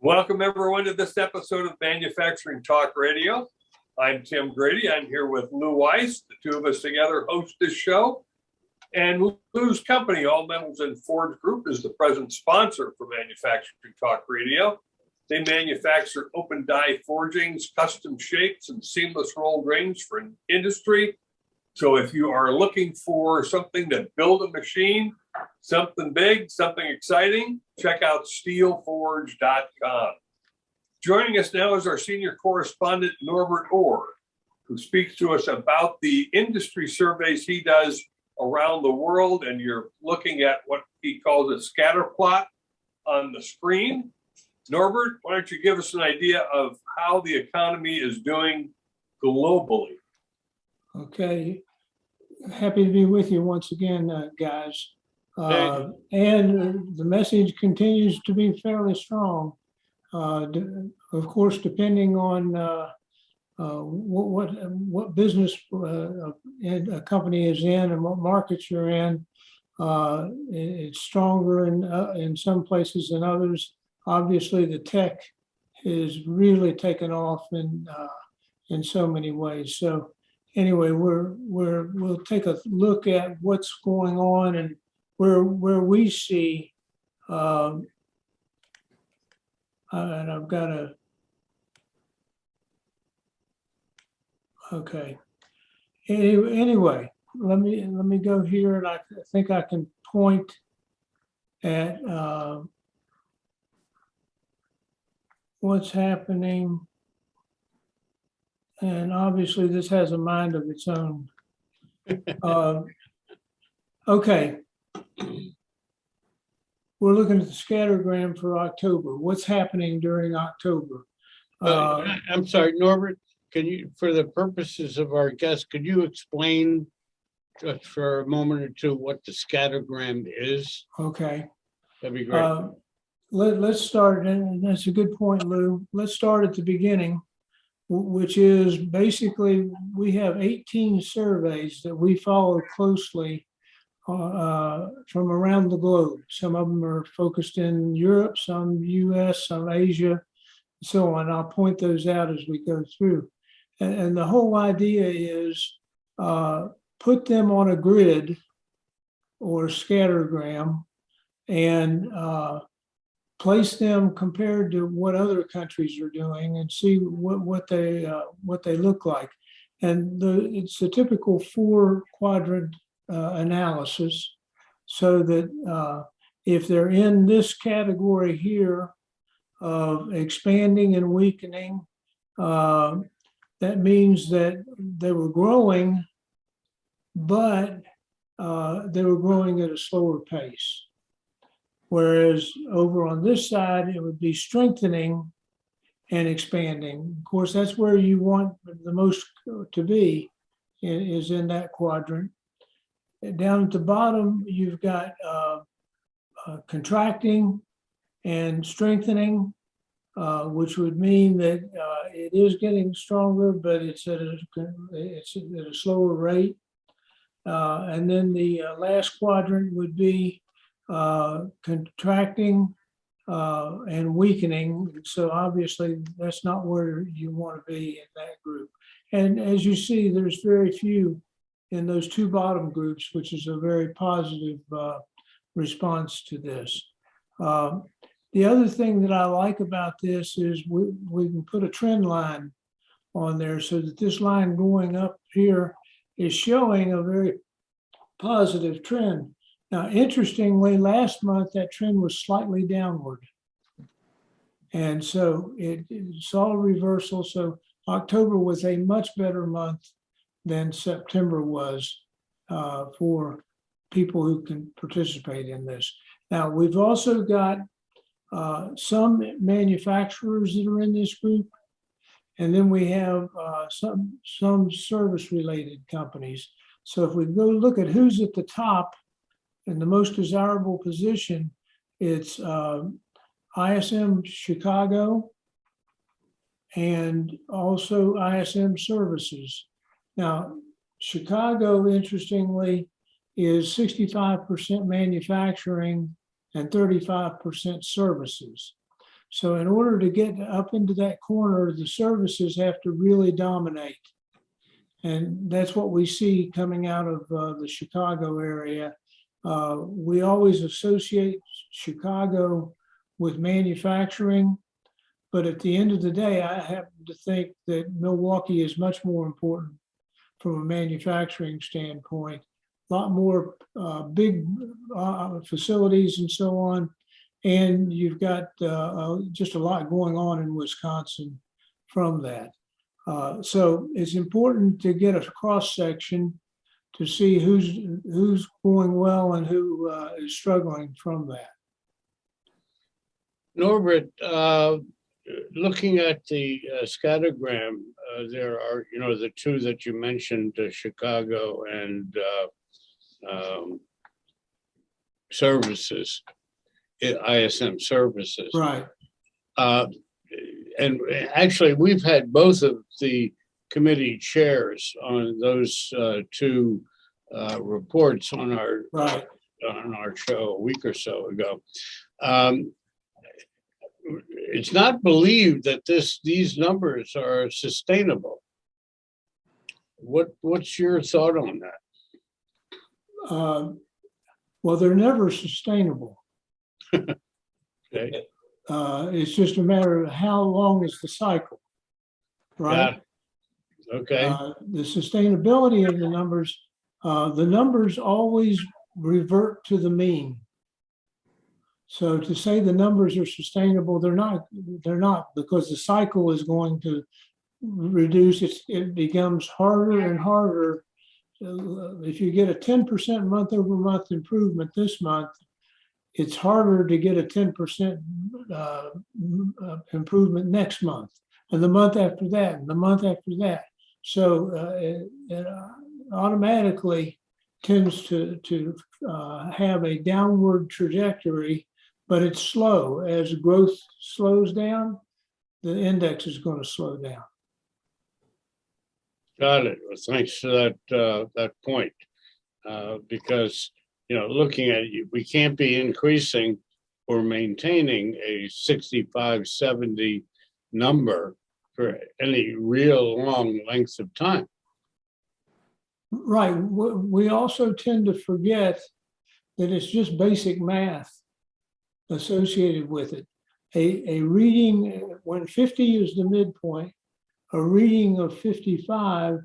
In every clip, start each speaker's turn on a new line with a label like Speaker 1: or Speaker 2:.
Speaker 1: Welcome everyone to this episode of Manufacturing Talk Radio. I'm Tim Grady. I'm here with Lou Weiss. The two of us together host this show. And Lou's company, All Metals and Forge Group, is the present sponsor for Manufacturing Talk Radio. They manufacture open die forgings, custom shapes, and seamless rolled rings for industry. So if you are looking for something to build a machine, something big, something exciting, check out steelforge.com. Joining us now is our senior correspondent, Norbert, who speaks to us about the industry surveys he does around the world. And you're looking at what he calls a scatter plot on the screen. Norbert, why don't you give us an idea of how the economy is doing globally?
Speaker 2: Okay, happy to be with you once again, guys. And the message continues to be fairly strong. Of course, depending on what business a company is in and what markets you're in, it's stronger in some places than others. Obviously, the tech has really taken off in so many ways. So anyway, we'll take a look at what's going on and where we see, and I've got a, okay. Anyway, let me go here, and I think I can point at what's happening. And obviously this has a mind of its own. Okay. We're looking at the scattergram for October. What's happening during October?
Speaker 3: I'm sorry, Norbert, can you, for the purposes of our guest, could you explain just for a moment or two what the scattergram is?
Speaker 2: Okay.
Speaker 3: That'd be great.
Speaker 2: Let's start, and that's a good point, Lou. Let's start at the beginning, which is basically we have 18 surveys that we follow closely from around the globe. Some of them are focused in Europe, some US, some Asia, and so on. I'll point those out as we go through. And the whole idea is put them on a grid or scattergram and place them compared to what other countries are doing and see what they look like. And it's a typical 4-quadrant analysis, so that if they're in this category here of expanding and weakening, that means that they were growing, but they were growing at a slower pace. Whereas over on this side, it would be strengthening and expanding. Of course, that's where you want the most to be, is in that quadrant. Down at the bottom, you've got contracting and strengthening, which would mean that it is getting stronger, but it's at a slower rate. And then the last quadrant would be contracting and weakening. So obviously that's not where you want to be in that group. And as you see, there's very few in those two bottom groups, which is a very positive response to this. The other thing that I like about this is we can put a trend line on there so that this line going up here is showing a very positive trend. Now, interestingly, last month, that trend was slightly downward. And so it saw a reversal. So October was a much better month than September was for people who can participate in this. Now, we've also got some manufacturers that are in this group. And then we have some service-related companies. So if we go look at who's at the top, in the most desirable position, it's ISM Chicago and also ISM Services. Now, Chicago, interestingly, is 65% manufacturing and 35% services. So in order to get up into that corner, the services have to really dominate. And that's what we see coming out of the Chicago area. We always associate Chicago with manufacturing, but at the end of the day, I happen to think that Milwaukee is much more important from a manufacturing standpoint. A lot more big facilities and so on. And you've got just a lot going on in Wisconsin from that. So it's important to get a cross section to see who's going well and who is struggling from that.
Speaker 3: Norbert, looking at the scattergram, there are, the two that you mentioned, Chicago and services, ISM services.
Speaker 2: Right.
Speaker 3: And actually, we've had both of the committee chairs on those two reports on our show a week or so ago. It's not believed that these numbers are sustainable. What's your thought on that?
Speaker 2: Well, they're never sustainable.
Speaker 3: Okay.
Speaker 2: It's just a matter of how long is the cycle, right?
Speaker 3: Okay.
Speaker 2: The sustainability of the numbers always revert to the mean. So to say the numbers are sustainable, they're not because the cycle is going to reduce. It becomes harder and harder. If you get a 10% month over month improvement this month, it's harder to get a 10% improvement next month, and the month after that, and the month after that. So it automatically tends to have a downward trajectory, but it's slow. As growth slows down, the index is going to slow down.
Speaker 3: Got it. Well, thanks for that point, because looking at it, we can't be increasing or maintaining a 65, 70 number for any real long length of time.
Speaker 2: Right. We also tend to forget that it's just basic math associated with it. A reading, when 50 is the midpoint, a reading of 55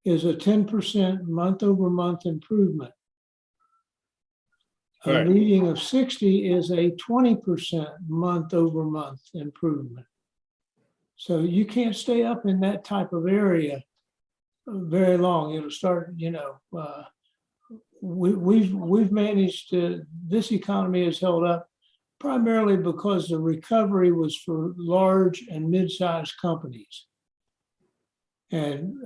Speaker 2: is a 10% month over month improvement. A reading of 60 is a 20% month over month improvement. So you can't stay up in that type of area very long. It'll start, we've managed to, this economy has held up primarily because the recovery was for large and mid-sized companies. And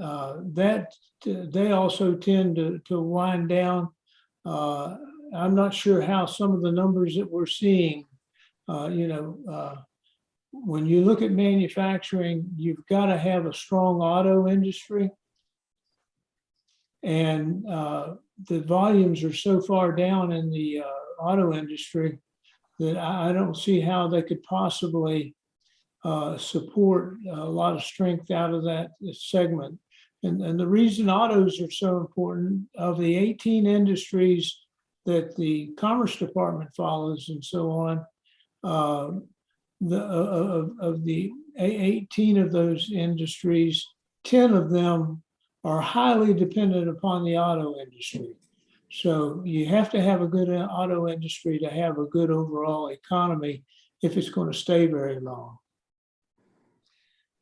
Speaker 2: that they also tend to wind down. I'm not sure how some of the numbers that we're seeing, when you look at manufacturing, you've got to have a strong auto industry. And the volumes are so far down in the auto industry that I don't see how they could possibly support a lot of strength out of that segment. And the reason autos are so important, of the 18 industries that the Commerce Department follows and so on, of the 18 of those industries, 10 of them are highly dependent upon the auto industry. So you have to have a good auto industry to have a good overall economy if it's going to stay very long.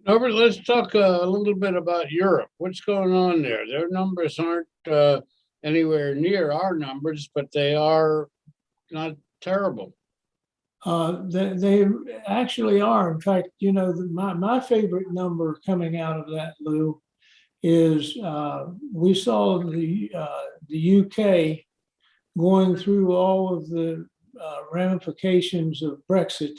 Speaker 3: Norbert, let's talk a little bit about Europe. What's going on there? Their numbers aren't anywhere near our numbers, but they are not terrible.
Speaker 2: They actually are. In fact, my favorite number coming out of that, Lou, is we saw the UK going through all of the ramifications of Brexit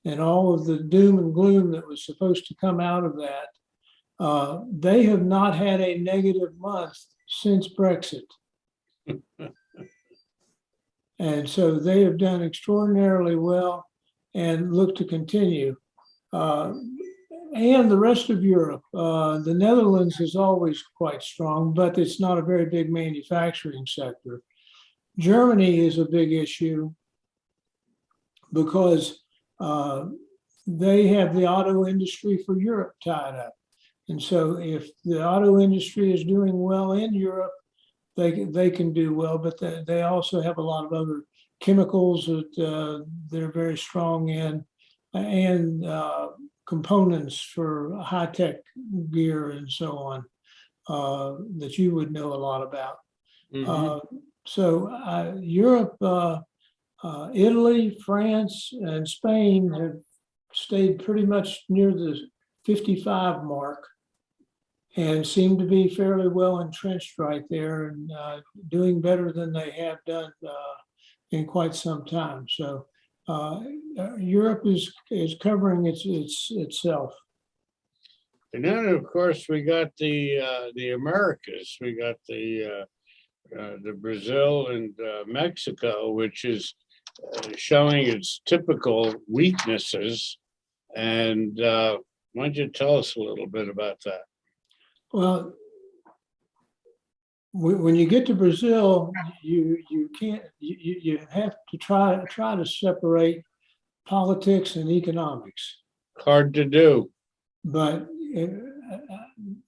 Speaker 2: and all of the doom and gloom that was supposed to come out of that. They have not had a negative month since Brexit. And so they have done extraordinarily well. and look to continue. And the rest of Europe, the Netherlands is always quite strong, but it's not a very big manufacturing sector. Germany is a big issue because they have the auto industry for Europe tied up. And so if the auto industry is doing well in Europe, they can do well, but they also have a lot of other chemicals that they're very strong in, and components for high-tech gear and so on that you would know a lot about. So Europe, Italy, France, and Spain have stayed pretty much near the 55 mark and seem to be fairly well entrenched right there and doing better than they have done in quite some time. So Europe is covering itself.
Speaker 3: And then, of course, we got the Americas. We got the Brazil and Mexico, which is showing its typical weaknesses. And why don't you tell us a little bit about that?
Speaker 2: Well, when you get to Brazil, you can't you have to try to separate politics and economics.
Speaker 3: Hard to do.
Speaker 2: But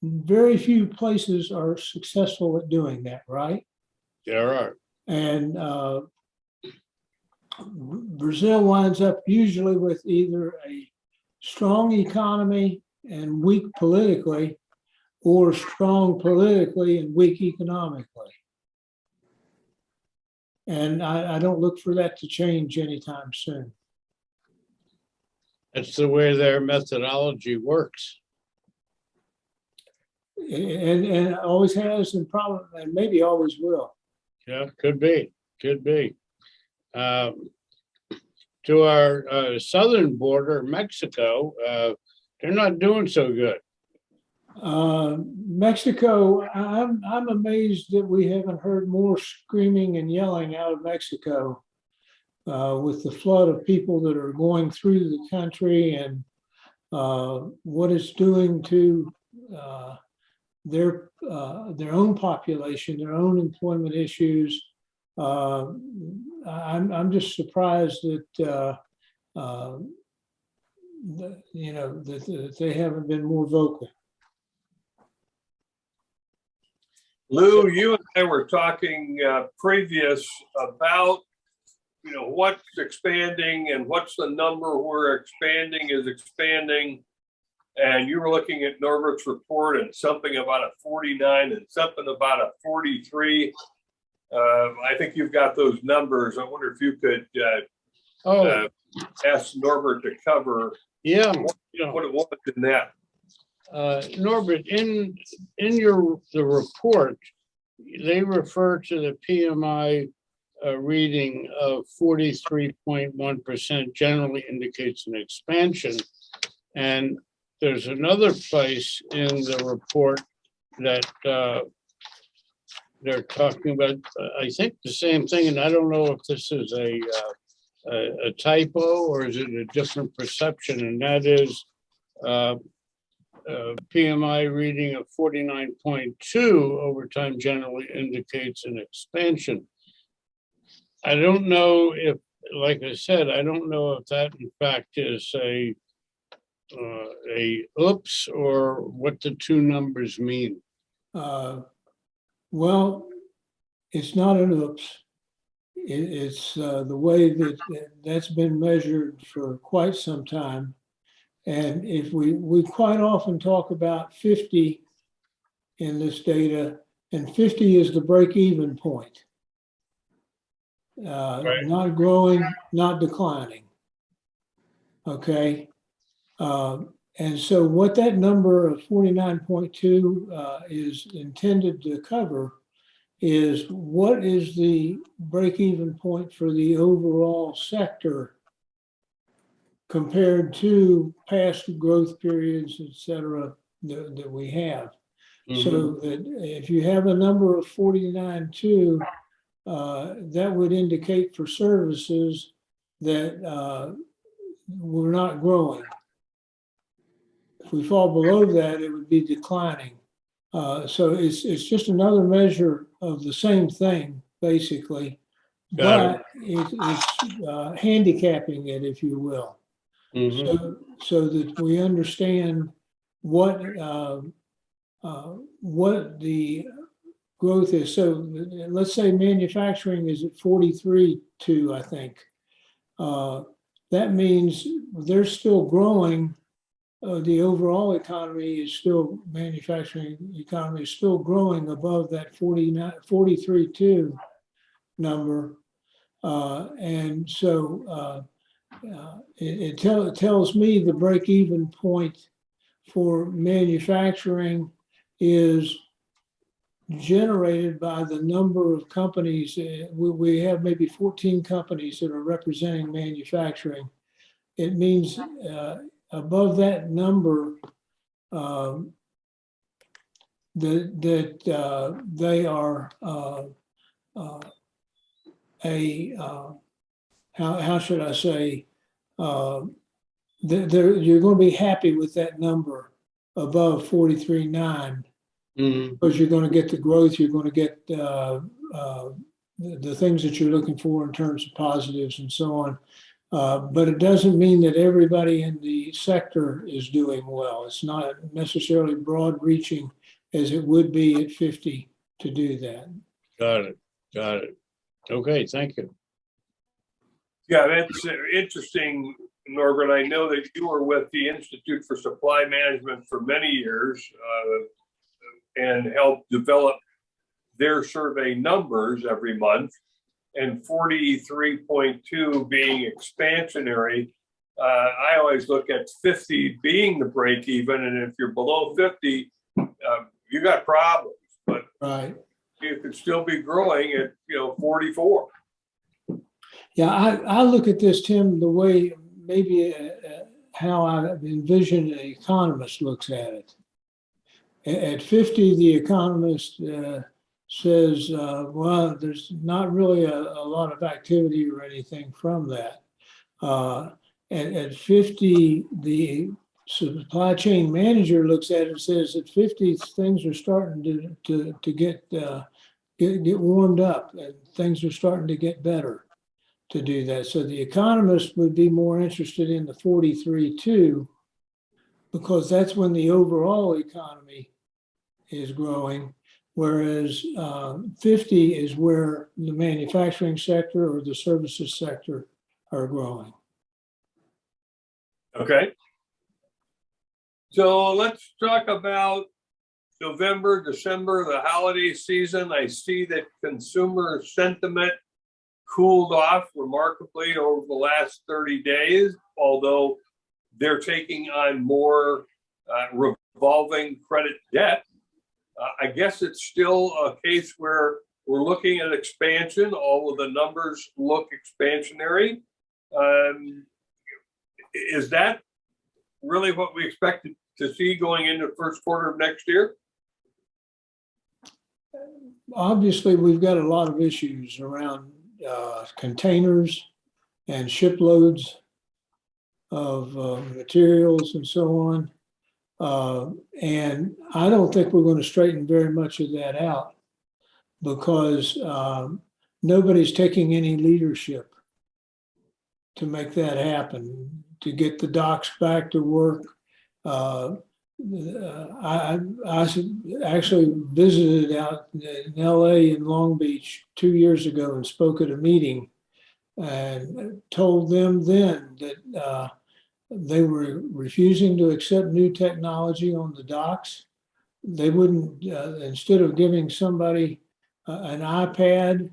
Speaker 2: very few places are successful at doing that, right?
Speaker 3: There are.
Speaker 2: And Brazil winds up usually with either a strong economy and weak politically, or strong politically and weak economically. And I don't look for that to change anytime soon.
Speaker 3: That's the way their methodology works.
Speaker 2: And always has, and probably, and maybe always will.
Speaker 3: Yeah, could be. To our southern border, Mexico, they're not doing so good.
Speaker 2: Mexico, I'm amazed that we haven't heard more screaming and yelling out of Mexico with the flood of people that are going through the country and what it's doing to their own population, their own employment issues. I'm just surprised that that they haven't been more vocal.
Speaker 1: Lou, you and I were talking previous about, what's expanding and what's the number where expanding is expanding. And you were looking at Norbert's report and something about a 49 and something about a 43. I think you've got those numbers. I wonder if you could ask Norbert to cover what it was in that.
Speaker 3: Norbert, in the report, they refer to the PMI reading of 43.1% generally indicates an expansion. And there's another place in the report that they're talking about, I think the same thing, and I don't know if this is a typo or is it a different perception, and that is PMI reading of 49.2 over time generally indicates an expansion. I don't know if, like I said, I don't know if that in fact is a oops or what the two numbers mean.
Speaker 2: Well, it's not an oops. It's the way that's been measured for quite some time. And if we quite often talk about 50 in this data, and 50 is the break-even point.
Speaker 3: Right.
Speaker 2: Not growing, not declining. Okay. And so what that number of 49.2 is intended to cover is what is the break-even point for the overall sector compared to past growth periods, et cetera, that we have. Mm-hmm. So that if you have a number of 49.2, that would indicate for services that we're not growing. If we fall below that, it would be declining. So it's just another measure of the same thing, basically,
Speaker 3: Got
Speaker 2: but it's handicapping it, if you will,
Speaker 3: Mhm.
Speaker 2: so that we understand what the growth is. So let's say manufacturing is at 43.2, I think. That means they're still growing. The overall economy is still, manufacturing economy is still growing above that 43.2 number. And so it tells me the break-even point for manufacturing is generated by the number of companies. We have maybe 14 companies that are representing manufacturing. It means above that number, that they are how should I say, you're going to be happy with that number above 43.9,
Speaker 3: Mhm.
Speaker 2: because you're going to get the growth, you're going to get the things that you're looking for in terms of positives and so on. But it doesn't mean that everybody in the sector is doing well. It's not necessarily broad reaching as it would be at 50 to do that.
Speaker 3: Got it. Got it. Okay, thank you.
Speaker 1: Yeah, that's interesting, Norbert. I know that you were with the Institute for Supply Management for many years and helped develop their survey numbers every month. And 43.2 being expansionary, I always look at 50 being the break even. And if you're below 50, you got problems. But
Speaker 2: Right.
Speaker 1: you could still be growing at 44.
Speaker 2: Yeah, I look at this, Tim, the way maybe how I envision an economist looks at it. At 50, the economist says, well, there's not really a lot of activity or anything from that. At 50, the supply chain manager looks at it and says at 50, things are starting to get warmed up and things are starting to get better to do that. So the economist would be more interested in the 43.2, because that's when the overall economy is growing, whereas 50 is where the manufacturing sector or the services sector are growing.
Speaker 1: Okay. So let's talk about November, December, the holiday season. I see that consumer sentiment cooled off remarkably over the last 30 days, although they're taking on more revolving credit debt. I guess it's still a case where we're looking at expansion. All of the numbers look expansionary. Is that really what we expected to see going into the first quarter of next year?
Speaker 2: Obviously, we've got a lot of issues around containers and shiploads of materials and so on. And I don't think we're going to straighten very much of that out, because nobody's taking any leadership to make that happen, to get the docks back to work. I actually visited out in LA in Long Beach 2 years ago and spoke at a meeting and told them then that they were refusing to accept new technology on the docks. They wouldn't, instead of giving somebody an iPad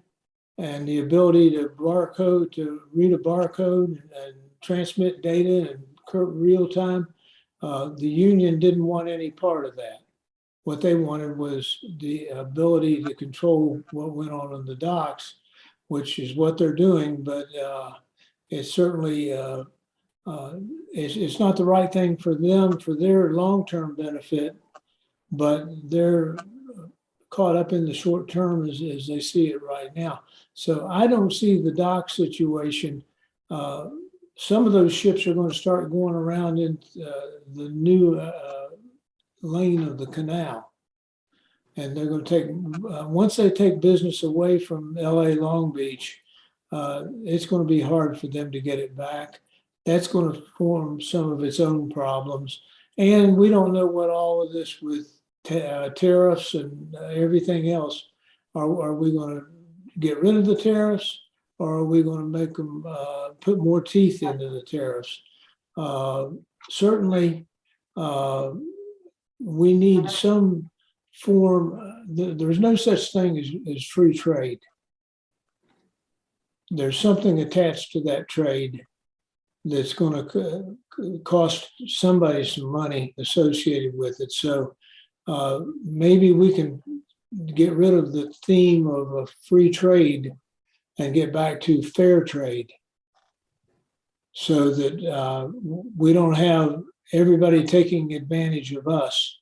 Speaker 2: and the ability to read a barcode and transmit data in real time, the union didn't want any part of that. What they wanted was the ability to control what went on the docks, which is what they're doing, but it's certainly, it's not the right thing for them, for their long-term benefit, but they're caught up in the short term as they see it right now. So I don't see the dock situation some of those ships are going to start going around in the new lane of the canal. And they're going to take, once they take business away from LA Long Beach, it's going to be hard for them to get it back. That's going to form some of its own problems. And we don't know what all of this with tariffs and everything else. Are we going to get rid of the tariffs, or are we going to make them put more teeth into the tariffs? Certainly, we need some form. There's no such thing as free trade. There's something attached to that trade that's going to cost somebody some money associated with it. So maybe we can get rid of the theme of a free trade and get back to fair trade, so that we don't have everybody taking advantage of us.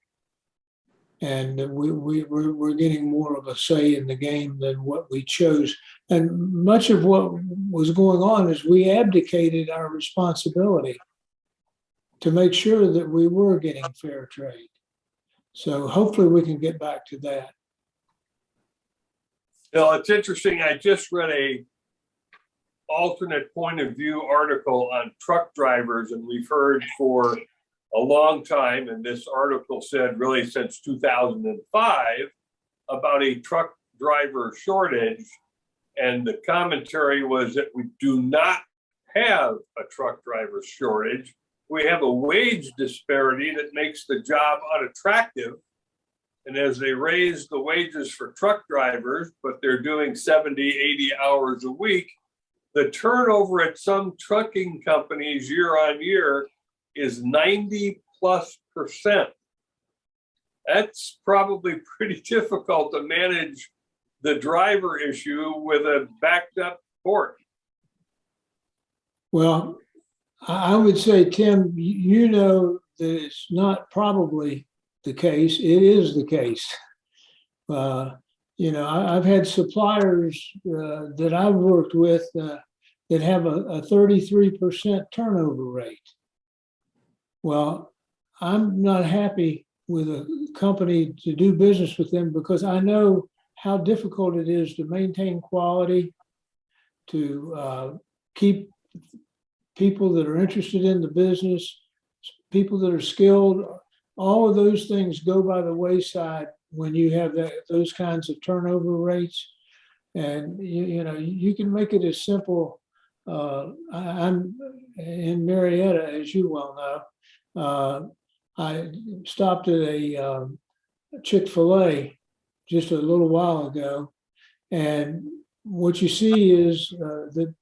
Speaker 2: And we're getting more of a say in the game than what we chose. And much of what was going on is we abdicated our responsibility to make sure that we were getting fair trade. So hopefully we can get back to that.
Speaker 1: Well, it's interesting. I just read a alternate point of view article on truck drivers, and we've heard for a long time, and this article said really since 2005, about a truck driver shortage. And the commentary was that we do not have a truck driver shortage. We have a wage disparity that makes the job unattractive. And as they raise the wages for truck drivers, but they're doing 70, 80 hours a week, the turnover at some trucking companies year on year is 90+%. That's probably pretty difficult to manage the driver issue with a backed up port.
Speaker 2: Well, I would say, Tim, you know that it's not probably the case. It is the case. I've had suppliers that I've worked with that have a 33% turnover rate. Well, I'm not happy with a company to do business with them because I know how difficult it is to maintain quality, to keep people that are interested in the business, people that are skilled. All of those things go by the wayside when you have those kinds of turnover rates. And you can make it as simple. I'm in Marietta, as you well know. I stopped at a Chick-fil-A just a little while ago, and what you see is that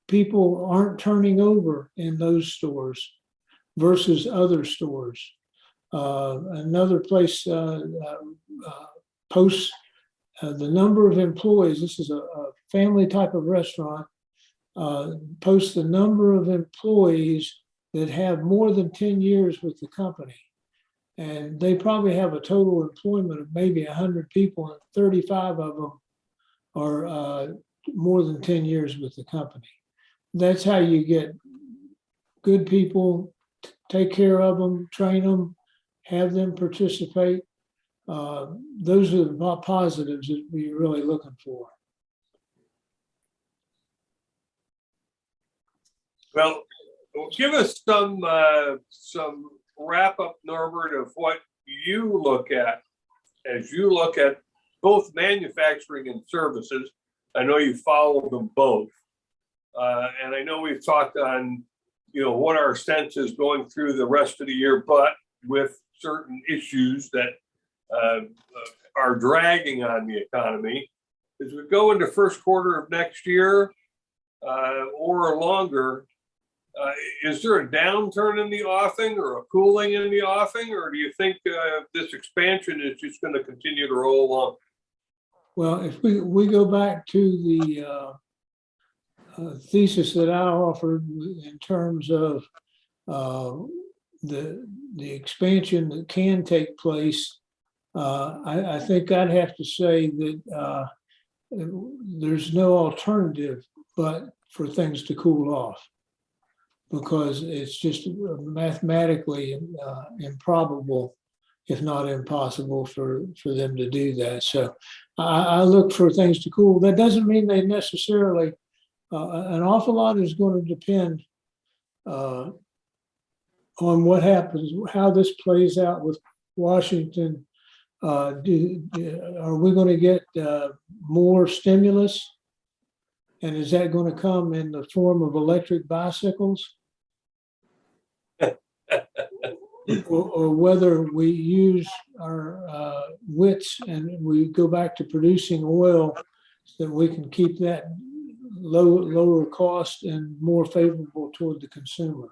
Speaker 2: people aren't turning over in those stores versus other stores. Another place posts the number of employees. This is a family type of restaurant. Posts the number of employees that have more than 10 years with the company. And they probably have a total employment of maybe 100 people, and 35 of them are more than 10 years with the company. That's how you get good people, take care of them, train them, have them participate. Those are the positives that we're really looking for.
Speaker 1: Well, give us some wrap up, Norbert, of what you look at as you look at both manufacturing and services. I know you follow them both. And I know we've talked on, what our sense is going through the rest of the year, but with certain issues that are dragging on the economy. As we go into first quarter of next year or longer, is there a downturn in the offing or a cooling in the offing, or do you think this expansion is just going to continue to roll along?
Speaker 2: Well, if we go back to the thesis that I offered in terms of the expansion that can take place, I think I'd have to say that there's no alternative but for things to cool off. because it's just mathematically improbable, if not impossible, for them to do that. So I look for things to cool. That doesn't mean they necessarily, an awful lot is going to depend on what happens, how this plays out with Washington. Are we going to get more stimulus? And is that going to come in the form of electric bicycles? or whether we use our wits and we go back to producing oil so that we can keep that lower cost and more favorable toward the consumer.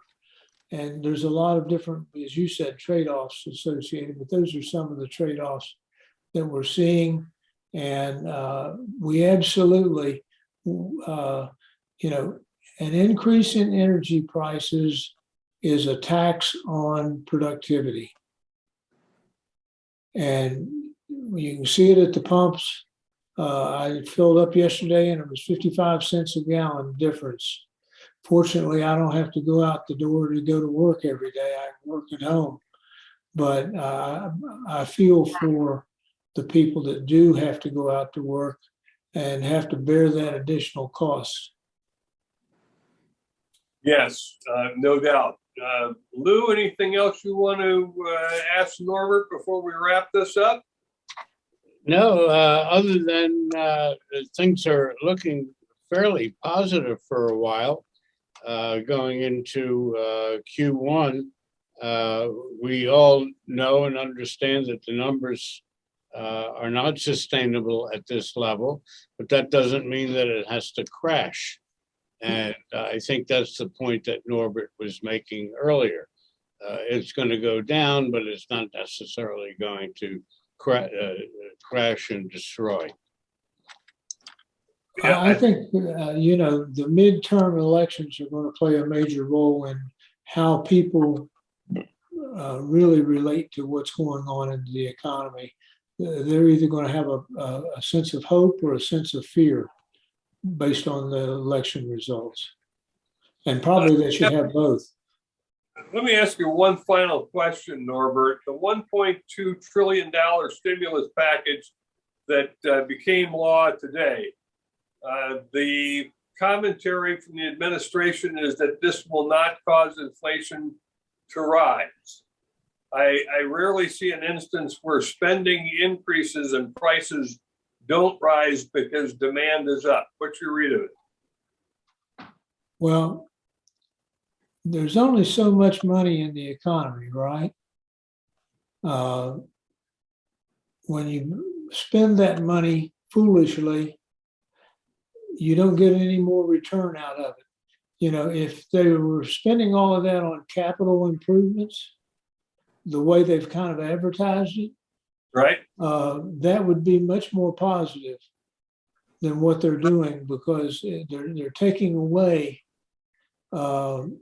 Speaker 2: And there's a lot of different, as you said, trade-offs associated, but those are some of the trade-offs that we're seeing. And we absolutely, an increase in energy prices is a tax on productivity. And you can see it at the pumps. I filled up yesterday and it was 55 cents a gallon difference. Fortunately, I don't have to go out the door to go to work every day. I work at home. But I feel for the people that do have to go out to work and have to bear that additional cost.
Speaker 1: Yes, no doubt. Lou, anything else you want to ask Norbert before we wrap this up?
Speaker 3: No, other than things are looking fairly positive for a while. Going into Q1, we all know and understand that the numbers are not sustainable at this level, but that doesn't mean that it has to crash. And I think that's the point that Norbert was making earlier. It's going to go down, but it's not necessarily going to crash and destroy.
Speaker 1: Yeah,
Speaker 2: I think, the midterm elections are going to play a major role in how people really relate to what's going on in the economy. They're either going to have a sense of hope or a sense of fear based on the election results. And probably they should have both.
Speaker 1: Let me ask you one final question, Norbert. The $1.2 trillion stimulus package that became law today, the commentary from the administration is that this will not cause inflation to rise. I rarely see an instance where spending increases and prices don't rise because demand is up. What's your read of it?
Speaker 2: Well, there's only so much money in the economy, right? When you spend that money foolishly, you don't get any more return out of it. If they were spending all of that on capital improvements, the way they've kind of advertised it,
Speaker 1: Right?
Speaker 2: that would be much more positive than what they're doing, because they're taking away the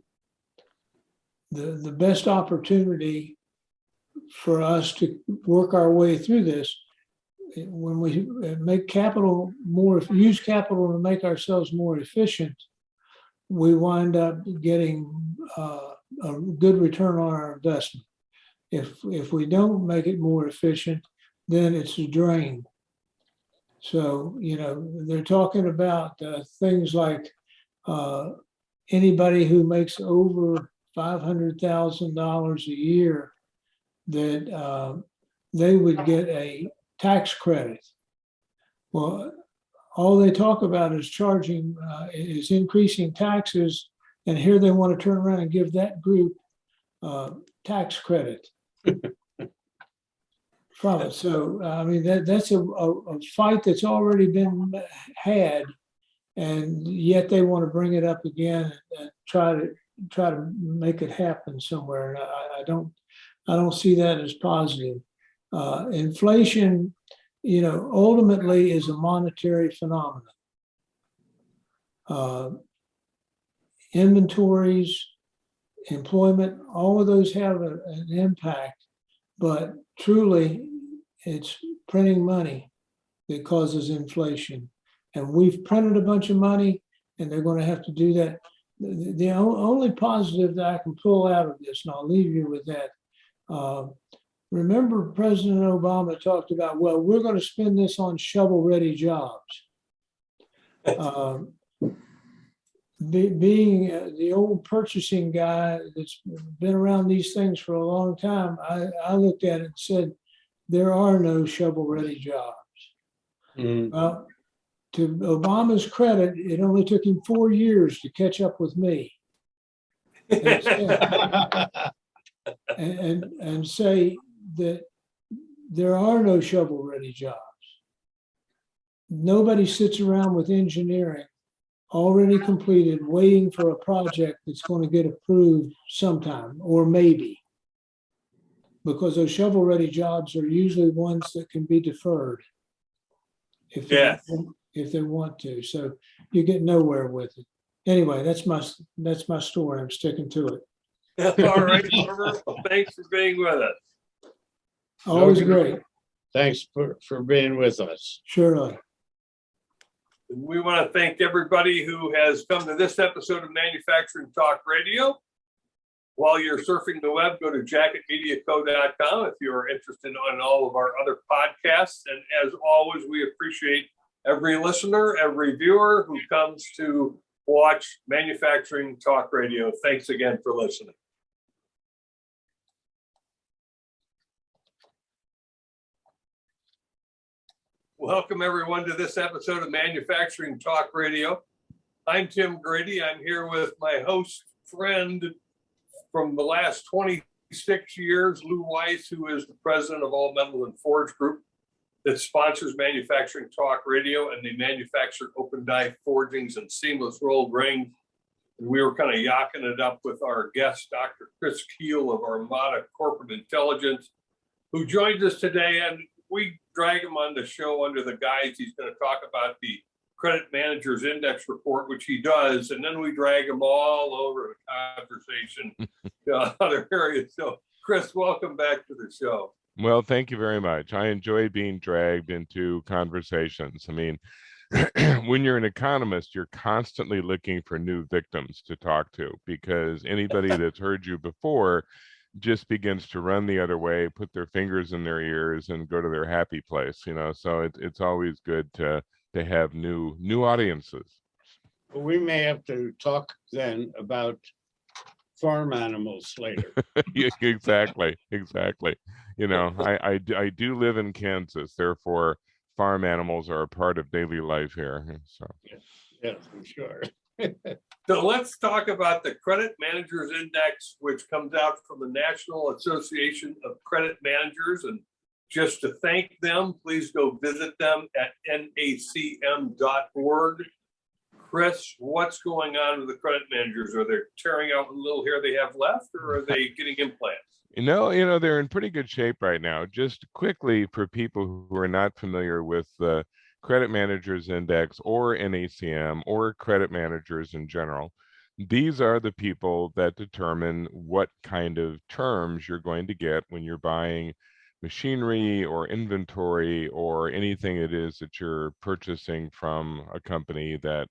Speaker 2: best opportunity for us to work our way through this. When we make capital use capital to make ourselves more efficient, we wind up getting a good return on our investment. If we don't make it more efficient, then it's a drain. So, they're talking about things like anybody who makes over $500,000 a year, that they would get a tax credit. Well, all they talk about is is increasing taxes, and here they want to turn around and give that group tax credit from it. So, that's a fight that's already been had, and yet they want to bring it up again and try to make it happen somewhere. And I don't see that as positive. Inflation, ultimately is a monetary phenomenon. Inventories, employment, all of those have an impact, but truly it's printing money that causes inflation. And we've printed a bunch of money, and they're going to have to do that. only positive that I can pull out of this, and I'll leave you with that. Remember, President Obama talked about, well, we're going to spend this on shovel-ready jobs. Being the old purchasing guy that's been around these things for a long time, I looked at it and said, there are no shovel-ready jobs. Well, to Obama's credit, it only took him 4 years to catch up with me and say that there are no shovel-ready jobs. Nobody sits around with engineering already completed, waiting for a project that's going to get approved sometime, or maybe. Because those shovel-ready jobs are usually ones that can be deferred if they want to. So you get nowhere with it. Anyway, that's my story. I'm sticking to it.
Speaker 1: All right, Norbert. Well, thanks for being with us.
Speaker 2: Always great.
Speaker 3: Thanks for being with us.
Speaker 2: Surely.
Speaker 1: And we want to thank everybody who has come to this episode of Manufacturing Talk Radio. While you're surfing the web, go to jacketmediaco.com if you're interested in all of our other podcasts. And as always, we appreciate every listener, every viewer who comes to watch Manufacturing Talk Radio. Thanks again for listening. Welcome, everyone, to this episode of Manufacturing Talk Radio. I'm Tim Grady. I'm here with my host friend from the last 26 years, Lou Weiss, who is the president of All Metal and Forge Group that sponsors Manufacturing Talk Radio, and they manufacture open die forgings and seamless rolled rings. And we were kind of yakking it up with our guest, Dr. Chris Keel of Armada Corporate Intelligence, who joins us today. And we drag him on the show under the guise he's going to talk about the Credit Managers Index report, which he does, and then we drag him all over the conversation to other areas. So, Chris, welcome back to the show.
Speaker 4: Well, thank you very much. I enjoy being dragged into conversations. I mean, when you're an economist, you're constantly looking for new victims to talk to, because anybody that's heard you before just begins to run the other way, put their fingers in their ears, and go to their happy place. So it's always good to have new audiences.
Speaker 3: We may have to talk then about farm animals later.
Speaker 4: Exactly. I do live in Kansas, therefore farm animals are a part of daily life here. So
Speaker 3: yes, I'm sure.
Speaker 1: So let's talk about the Credit Managers Index, which comes out from the National Association of Credit Managers. And just to thank them, please go visit them at nacm.org. Chris, what's going on with the credit managers? Are they tearing out the little hair they have left, or are they getting implants?
Speaker 4: They're in pretty good shape right now. Just quickly, for people who are not familiar with the Credit Managers Index or NACM or credit managers in general, these are the people that determine what kind of terms you're going to get when you're buying machinery or inventory or anything it is that you're purchasing from a company that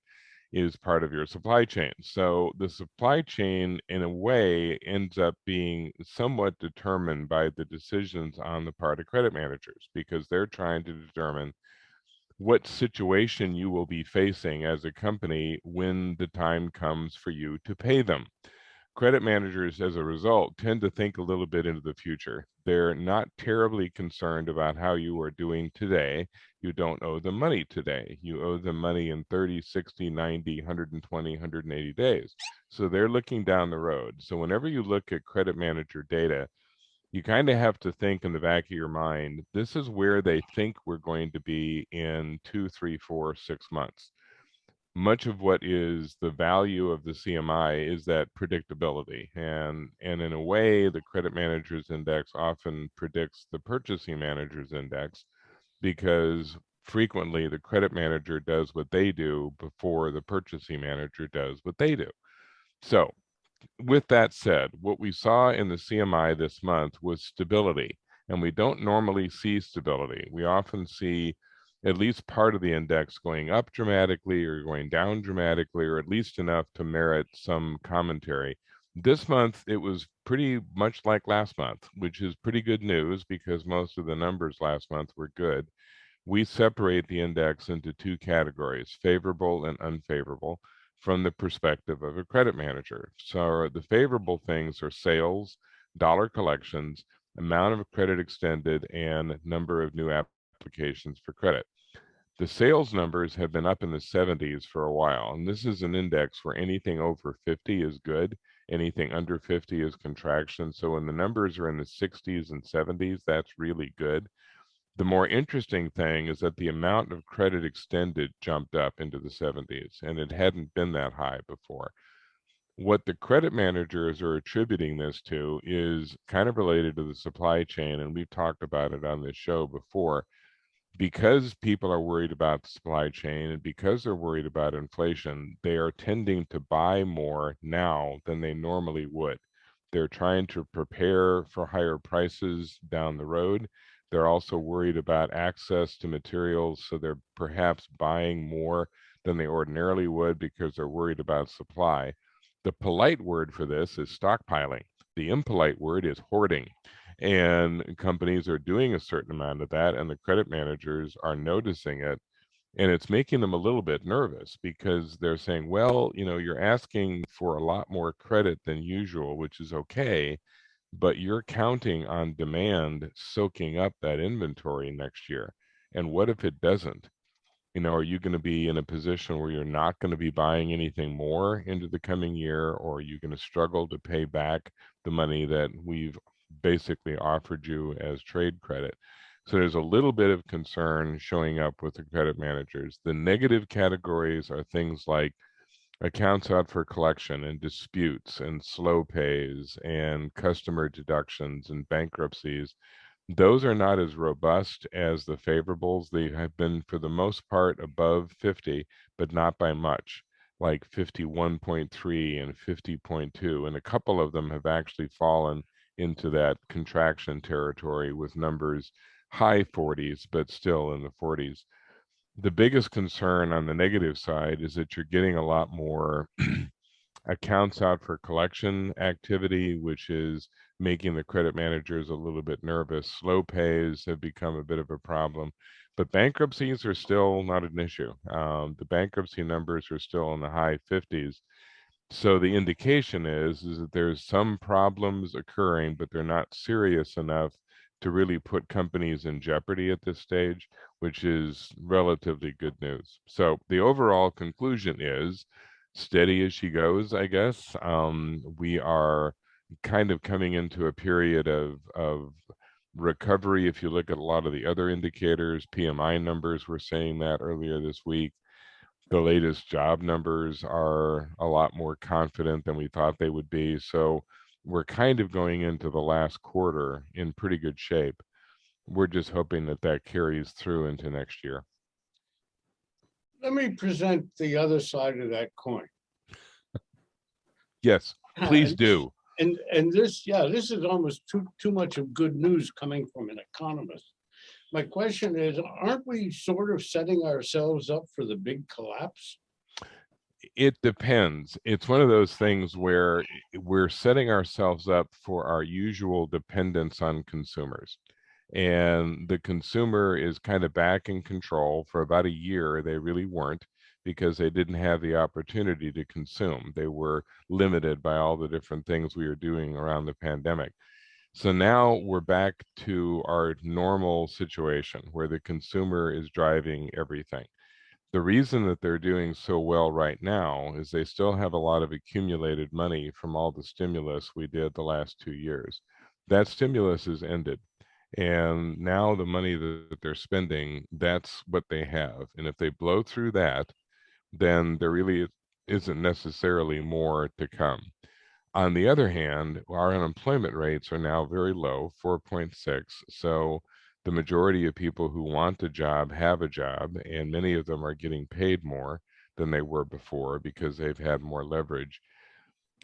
Speaker 4: is part of your supply chain. So the supply chain, in a way, ends up being somewhat determined by the decisions on the part of credit managers, because they're trying to determine what situation you will be facing as a company when the time comes for you to pay them. Credit managers, as a result, tend to think a little bit into the future. They're not terribly concerned about how you are doing today. You don't owe them money today. You owe them money in 30, 60, 90, 120, 180 days. So they're looking down the road. So whenever you look at credit manager data, you kind of have to think in the back of your mind, this is where they think we're going to be in 2, 3, 4, 6 months. Much of what is the value of the CMI is that predictability. And in a way, the Credit Managers Index often predicts the Purchasing Managers Index, because frequently the credit manager does what they do before the purchasing manager does what they do. So with that said, what we saw in the CMI this month was stability, and we don't normally see stability. We often see at least part of the index going up dramatically or going down dramatically, or at least enough to merit some commentary. This month, it was pretty much like last month, which is pretty good news because most of the numbers last month were good. We separate the index into two categories, favorable and unfavorable, from the perspective of a credit manager. So the favorable things are sales, dollar collections, amount of credit extended, and number of new applications for credit. The sales numbers have been up in the 70s for a while, and this is an index where anything over 50 is good, anything under 50 is contraction. So when the numbers are in the 60s and 70s, that's really good. The more interesting thing is that the amount of credit extended jumped up into the 70s, and it hadn't been that high before. What the credit managers are attributing this to is kind of related to the supply chain, and we've talked about it on this show before. Because people are worried about the supply chain and because they're worried about inflation, they are tending to buy more now than they normally would. They're trying to prepare for higher prices down the road. They're also worried about access to materials, so they're perhaps buying more than they ordinarily would because they're worried about supply. The polite word for this is stockpiling. The impolite word is hoarding. And companies are doing a certain amount of that, and the credit managers are noticing it. And it's making them a little bit nervous because they're saying, well, you're asking for a lot more credit than usual, which is okay, but you're counting on demand soaking up that inventory next year. And what if it doesn't? Are you going to be in a position where you're not going to be buying anything more into the coming year, or are you going to struggle to pay back the money that we've basically offered you as trade credit? So there's a little bit of concern showing up with the credit managers. The negative categories are things like accounts out for collection and disputes and slow pays and customer deductions and bankruptcies. Those are not as robust as the favorables. They have been, for the most part, above 50, but not by much, like 51.3 and 50.2. And a couple of them have actually fallen into that contraction territory with numbers high 40s, but still in the 40s. The biggest concern on the negative side is that you're getting a lot more accounts out for collection activity, which is making the credit managers a little bit nervous. Slow pays have become a bit of a problem, but bankruptcies are still not an issue. The bankruptcy numbers are still in the high 50s. So the indication is that there's some problems occurring, but they're not serious enough to really put companies in jeopardy at this stage, which is relatively good news. So the overall conclusion is steady as she goes, I guess. We are kind of coming into a period of recovery. If you look at a lot of the other indicators, PMI numbers were saying that earlier this week. The latest job numbers are a lot more confident than we thought they would be. So we're kind of going into the last quarter in pretty good shape. We're just hoping that that carries through into next year.
Speaker 3: Let me present the other side of that coin.
Speaker 4: Yes, please do.
Speaker 3: And this is almost too much of good news coming from an economist. My question is, aren't we sort of setting ourselves up for the big collapse?
Speaker 4: It depends. It's one of those things where we're setting ourselves up for our usual dependence on consumers. And the consumer is kind of back in control. For about a year, they really weren't, because they didn't have the opportunity to consume. They were limited by all the different things we were doing around the pandemic. So now we're back to our normal situation where the consumer is driving everything. The reason that they're doing so well right now is they still have a lot of accumulated money from all the stimulus we did the last 2 years. That stimulus is ended. And now the money that they're spending, that's what they have. And if they blow through that, then there really isn't necessarily more to come. On the other hand, our unemployment rates are now very low, 4.6. So the majority of people who want a job have a job, and many of them are getting paid more than they were before because they've had more leverage.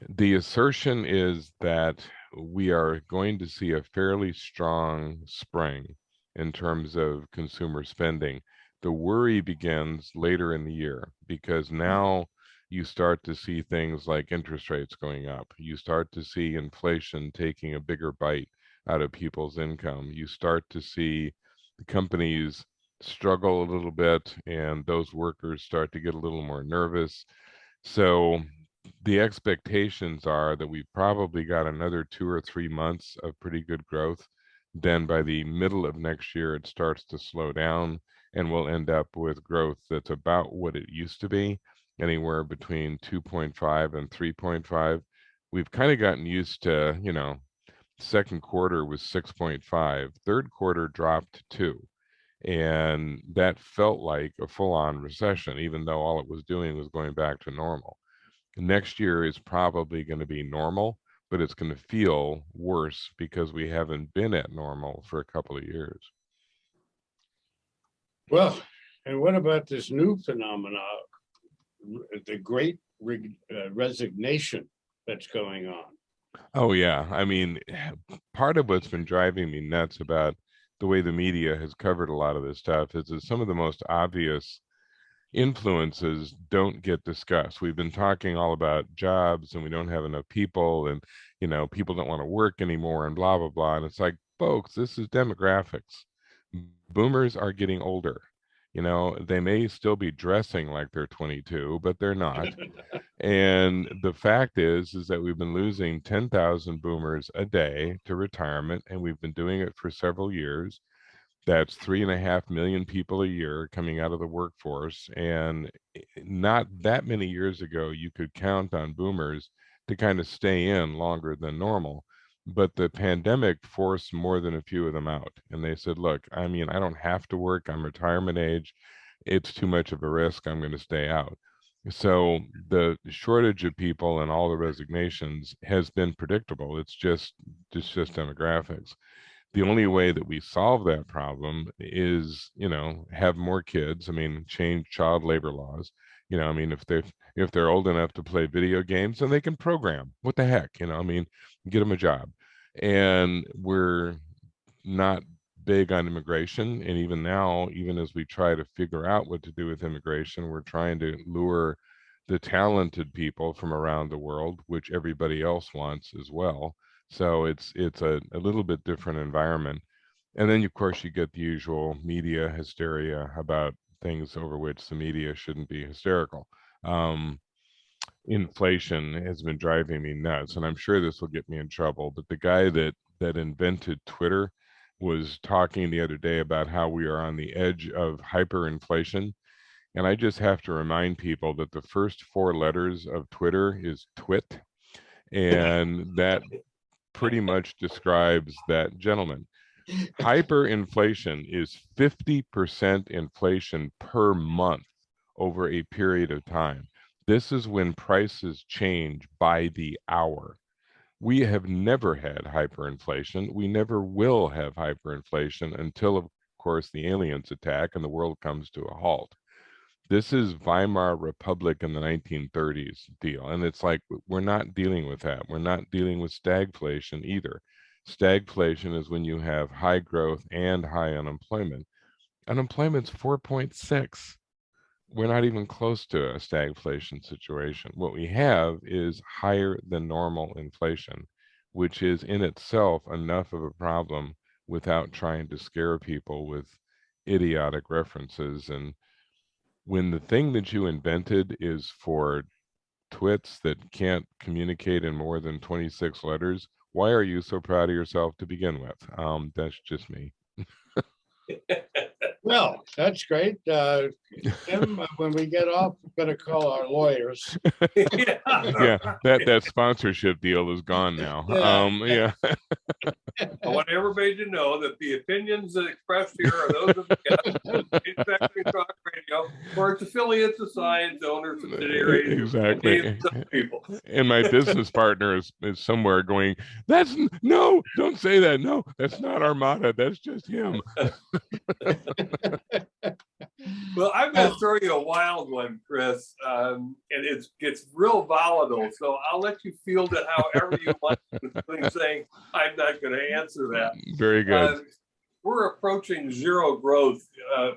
Speaker 4: The assertion is that we are going to see a fairly strong spring in terms of consumer spending. The worry begins later in the year, because now you start to see things like interest rates going up. You start to see inflation taking a bigger bite out of people's income. You start to see the companies struggle a little bit, and those workers start to get a little more nervous. So the expectations are that we've probably got another 2 or 3 months of pretty good growth. Then by the middle of next year, it starts to slow down, and we'll end up with growth that's about what it used to be, anywhere between 2.5 and 3.5. We've kind of gotten used to, second quarter was 6.5, third quarter dropped to 2. And that felt like a full-on recession, even though all it was doing was going back to normal. Next year is probably going to be normal, but it's going to feel worse because we haven't been at normal for a couple of years.
Speaker 3: Well, and what about this new phenomena, the Great Resignation that's going on?
Speaker 4: Oh, yeah. I mean, part of what's been driving me nuts about the way the media has covered a lot of this stuff is that some of the most obvious influences don't get discussed. We've been talking all about jobs, and we don't have enough people, and people don't want to work anymore, and blah blah blah. And it's like, folks, this is demographics. Boomers are getting older. They may still be dressing like they're 22, but they're not. And the fact is that we've been losing 10,000 boomers a day to retirement, and we've been doing it for several years. That's 3.5 million people a year coming out of the workforce. And not that many years ago, you could count on boomers to kind of stay in longer than normal. But the pandemic forced more than a few of them out. And they said, look, I mean, I don't have to work. I'm retirement age. It's too much of a risk. I'm going to stay out. So the shortage of people and all the resignations has been predictable. It's just demographics. The only way that we solve that problem is, have more kids. I mean, change child labor laws. I mean, if they're old enough to play video games, then they can program. What the heck? I mean, get them a job. And we're not big on immigration. And even now, even as we try to figure out what to do with immigration, we're trying to lure the talented people from around the world, which everybody else wants as well. So it's a little bit different environment. And then, of course, you get the usual media hysteria about things over which the media shouldn't be hysterical. Inflation has been driving me nuts, and I'm sure this will get me in trouble. But the guy that invented Twitter was talking the other day about how we are on the edge of hyperinflation. And I just have to remind people that the first 4 letters of Twitter is twit. And that pretty much describes that gentleman. Hyperinflation is 50% inflation per month over a period of time. This is when prices change by the hour. We have never had hyperinflation. We never will have hyperinflation until, of course, the aliens attack and the world comes to a halt. This is Weimar Republic in the 1930s deal. And it's like, we're not dealing with that. We're not dealing with stagflation either. Stagflation is when you have high growth and high unemployment. Unemployment's 4.6. We're not even close to a stagflation situation. What we have is higher than normal inflation, which is in itself enough of a problem without trying to scare people with idiotic references. And when the thing that you invented is for twits that can't communicate in more than 26 letters, why are you so proud of yourself to begin with? That's just me.
Speaker 3: Well, that's great. Tim, when we get off, we're going to call our lawyers.
Speaker 4: Yeah, that sponsorship deal is gone now.
Speaker 3: Yeah.
Speaker 1: I want everybody to know that the opinions that expressed here are those of the guests, Manufacturing Talk Radio, or its affiliates, assigns, owners, subsidiaries,
Speaker 4: Exactly.
Speaker 1: people.
Speaker 4: And my business partner is somewhere going, no, don't say that. No, that's not Armada. That's just him.
Speaker 1: Well, I'm going to throw you a wild one, Chris, and it gets real volatile. So I'll let you field it however you want, including saying I'm not going to answer that.
Speaker 4: Very good.
Speaker 1: we're approaching zero growth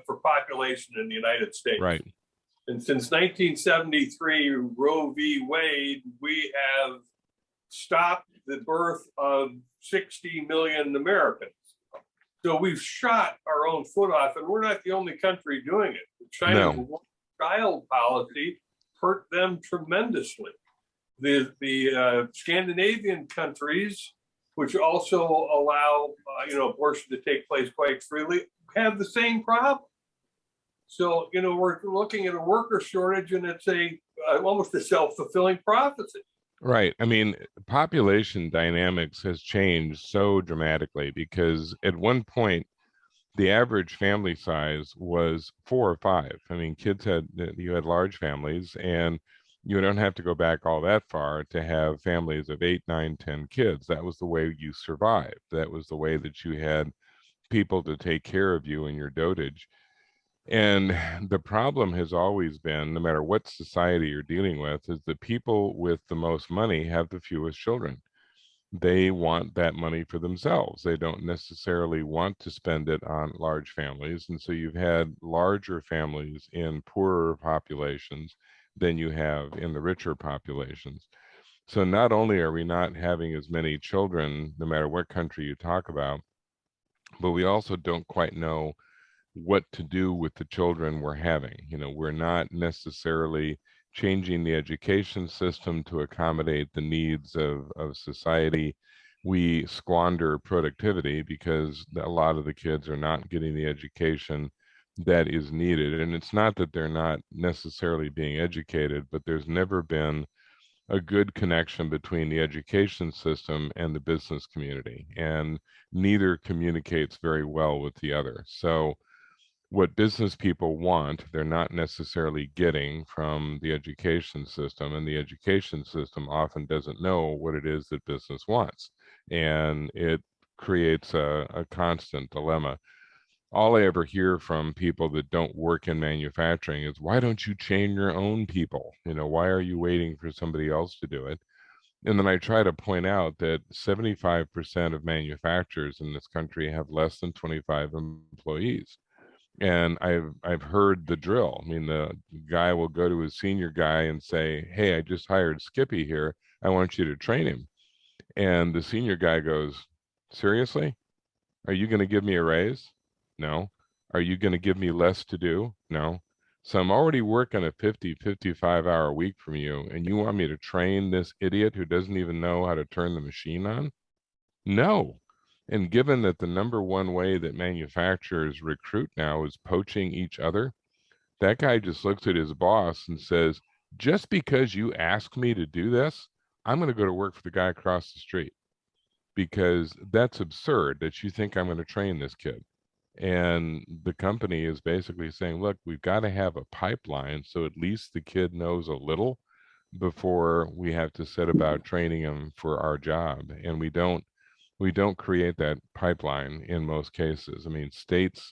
Speaker 1: for population in the United States.
Speaker 4: Right.
Speaker 1: And since 1973, Roe v. Wade, we have stopped the birth of 60 million Americans. So we've shot our own foot off, and we're not the only country doing it. China's one-child policy hurt them tremendously. The Scandinavian countries, which also allow abortion to take place quite freely, have the same problem. So we're looking at a worker shortage, and it's almost a self-fulfilling prophecy.
Speaker 4: Right. I mean, population dynamics has changed so dramatically because at one point, the average family size was 4 or 5. I mean, you had large families, and you don't have to go back all that far to have families of 8, 9, 10 kids. That was the way you survived. That was the way that you had people to take care of you in your dotage. And the problem has always been, no matter what society you're dealing with, is the people with the most money have the fewest children. They want that money for themselves. They don't necessarily want to spend it on large families. And so you've had larger families in poorer populations than you have in the richer populations. So not only are we not having as many children, no matter what country you talk about, but we also don't quite know what to do with the children we're having. We're not necessarily changing the education system to accommodate the needs of society. We squander productivity because a lot of the kids are not getting the education that is needed. And it's not that they're not necessarily being educated, but there's never been a good connection between the education system and the business community. And neither communicates very well with the other. So what business people want, they're not necessarily getting from the education system, and the education system often doesn't know what it is that business wants, and it creates a constant dilemma. All I ever hear from people that don't work in manufacturing is, why don't you train your own people? Why are you waiting for somebody else to do it? And then I try to point out that 75% of manufacturers in this country have less than 25 employees. And I've heard the drill. I mean, the guy will go to his senior guy and say, hey, I just hired Skippy here. I want you to train him. And the senior guy goes, seriously? Are you going to give me a raise? No. Are you going to give me less to do? No. So I'm already working a 50, 55-hour week from you, and you want me to train this idiot who doesn't even know how to turn the machine on? No. And given that the number one way that manufacturers recruit now is poaching each other, that guy just looks at his boss and says, just because you ask me to do this, I'm going to go to work for the guy across the street, because that's absurd that you think I'm going to train this kid. And the company is basically saying, look, we've got to have a pipeline so at least the kid knows a little before we have to set about training him for our job. And we don't create that pipeline in most cases. I mean, states,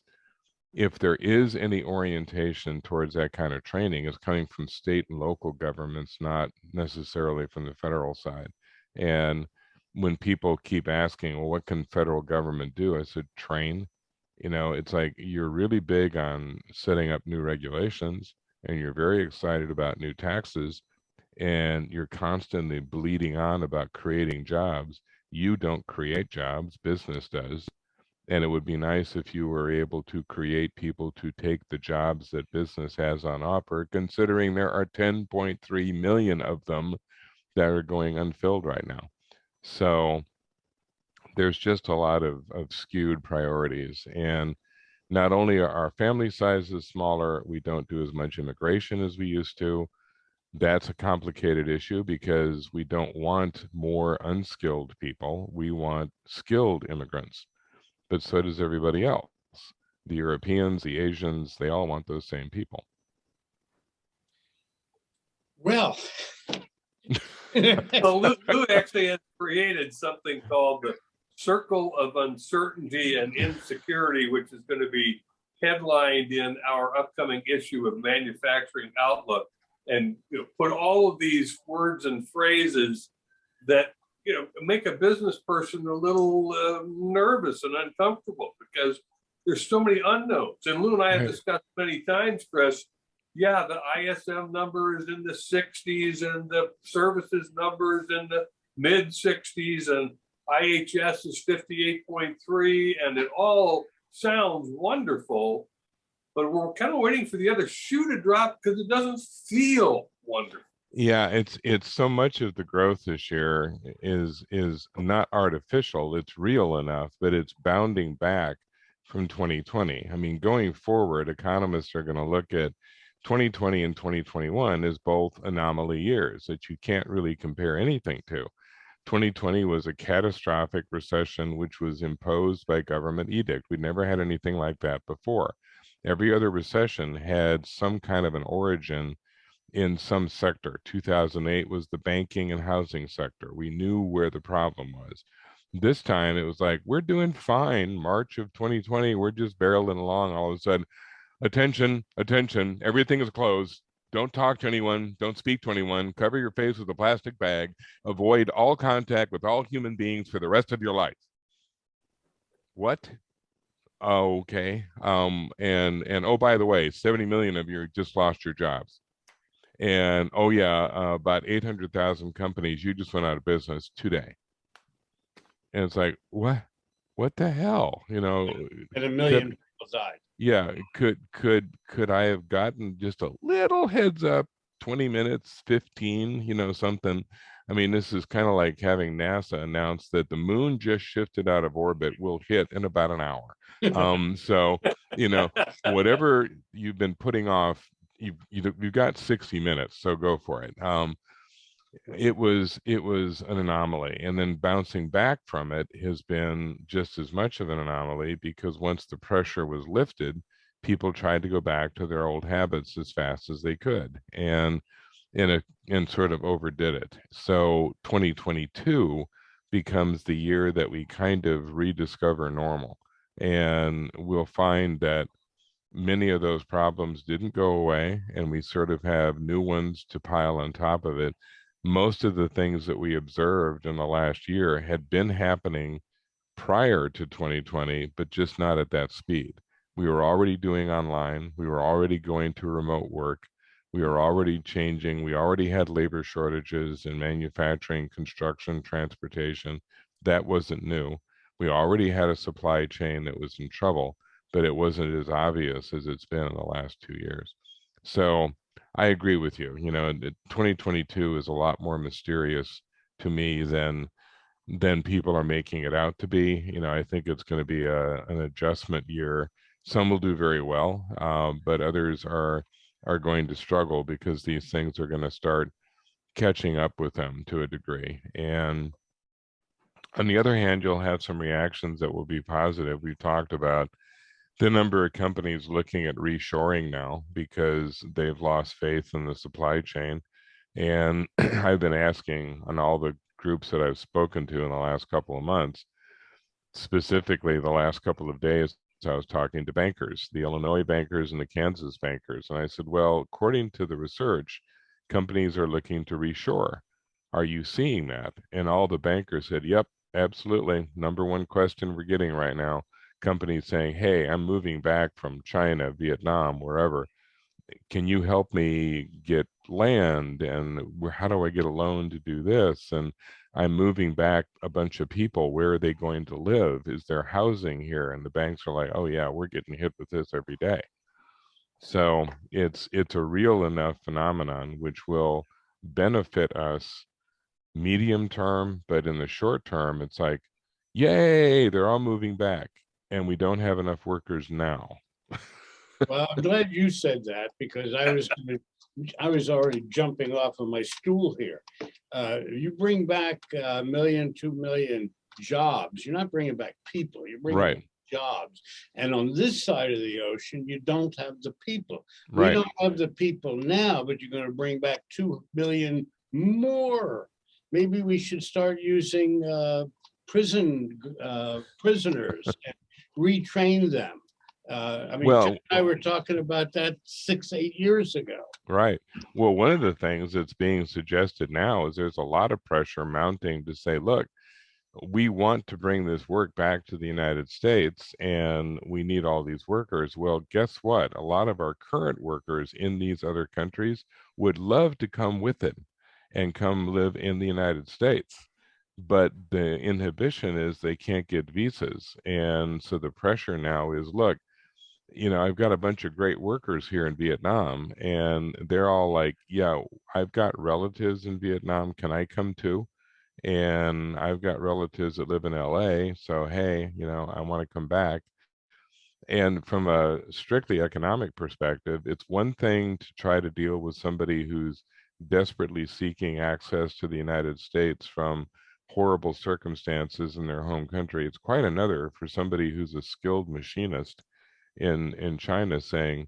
Speaker 4: if there is any orientation towards that kind of training, is coming from state and local governments, not necessarily from the federal side. And when people keep asking, well, what can federal government do? I said, train. It's like, you're really big on setting up new regulations, and you're very excited about new taxes, and you're constantly bleeding on about creating jobs. You don't create jobs, business does. And it would be nice if you were able to create people to take the jobs that business has on offer, considering there are 10.3 million of them that are going unfilled right now. So there's just a lot of skewed priorities. And not only are our family sizes smaller, we don't do as much immigration as we used to. That's a complicated issue because we don't want more unskilled people. We want skilled immigrants, but so does everybody else. The Europeans, the Asians, they all want those same people.
Speaker 5: Well,
Speaker 1: Well, Lou actually has created something called the Circle of Uncertainty and Insecurity, which is going to be headlined in our upcoming issue of Manufacturing Outlook, and put all of these words and phrases that make a business person a little nervous and uncomfortable because there's so many unknowns. And Lou and I have discussed many times, Chris. Yeah, the ISM number is in the 60s and the services number is in the mid 60s and IHS is 58.3 and it all sounds wonderful, but we're kind of waiting for the other shoe to drop because it doesn't feel wonderful.
Speaker 4: Yeah, it's so much of the growth this year is not artificial. It's real enough, but it's bounding back from 2020. I mean, going forward, economists are going to look at 2020 and 2021 as both anomaly years that you can't really compare anything to. 2020 was a catastrophic recession, which was imposed by government edict. We'd never had anything like that before. Every other recession had some kind of an origin in some sector. 2008 was the banking and housing sector. We knew where the problem was. This time it was like, we're doing fine. March of 2020, we're just barreling along. All of a sudden, attention, attention, everything is closed. Don't talk to anyone. Don't speak to anyone. Cover your face with a plastic bag. Avoid all contact with all human beings for the rest of your life. What? Oh, okay. And oh, by the way, 70 million of you just lost your jobs. And oh yeah, about 800,000 companies, you just went out of business today. And it's like, what the hell?
Speaker 3: And 1 million people died.
Speaker 4: Yeah, could I have gotten just a little heads up, 20 minutes, 15, something? I mean, this is kind of like having NASA announce that the moon just shifted out of orbit, will hit in about an hour. So, whatever you've been putting off, you've got 60 minutes, so go for it. It was an anomaly, and then bouncing back from it has been just as much of an anomaly, because once the pressure was lifted, people tried to go back to their old habits as fast as they could, and sort of overdid it. So 2022 becomes the year that we kind of rediscover normal, and we'll find that many of those problems didn't go away, and we sort of have new ones to pile on top of it. Most of the things that we observed in the last year had been happening prior to 2020, but just not at that speed. We were already doing online. We were already going to remote work. We were already changing. We already had labor shortages in manufacturing, construction, transportation. That wasn't new. We already had a supply chain that was in trouble, but it wasn't as obvious as it's been in the last 2 years. So I agree with you. 2022 is a lot more mysterious to me than people are making it out to be. I think it's going to be an adjustment year. Some will do very well, but others are going to struggle because these things are going to start catching up with them to a degree. And on the other hand, you'll have some reactions that will be positive. We've talked about the number of companies looking at reshoring now because they've lost faith in the supply chain. And I've been asking on all the groups that I've spoken to in the last couple of months, specifically the last couple of days, I was talking to bankers, the Illinois bankers and the Kansas bankers. And I said, well, according to the research, companies are looking to reshore. Are you seeing that? And all the bankers said, yep, absolutely. Number one question we're getting right now. Companies saying, hey, I'm moving back from China, Vietnam, wherever. Can you help me get land? And how do I get a loan to do this? And I'm moving back a bunch of people. Where are they going to live? Is there housing here? And the banks are like, oh yeah, we're getting hit with this every day. So it's a real enough phenomenon which will benefit us medium term, but in the short term, it's like, yay, they're all moving back. And we don't have enough workers now.
Speaker 3: Well, I'm glad you said that, because I was already jumping off of my stool here. You bring back 1 million, 2 million jobs. You're not bringing back people. You're bringing back jobs. And on this side of the ocean, you don't have the people. We don't have the people now, but you're going to bring back 2 million more. Maybe we should start using prisoners and retrain them. I mean,
Speaker 4: Well,
Speaker 3: Tim and I were talking about that 6-8 years ago.
Speaker 4: right. Well, one of the things that's being suggested now is there's a lot of pressure mounting to say, look, we want to bring this work back to the United States and we need all these workers. Well, guess what? A lot of our current workers in these other countries would love to come with it and come live in the United States. But the inhibition is they can't get visas. And so the pressure now is, look, I've got a bunch of great workers here in Vietnam, and they're all like, yeah, I've got relatives in Vietnam. Can I come too? And I've got relatives that live in LA. So, hey, I want to come back. And from a strictly economic perspective, it's one thing to try to deal with somebody who's desperately seeking access to the United States from horrible circumstances in their home country. It's quite another for somebody who's a skilled machinist in China saying,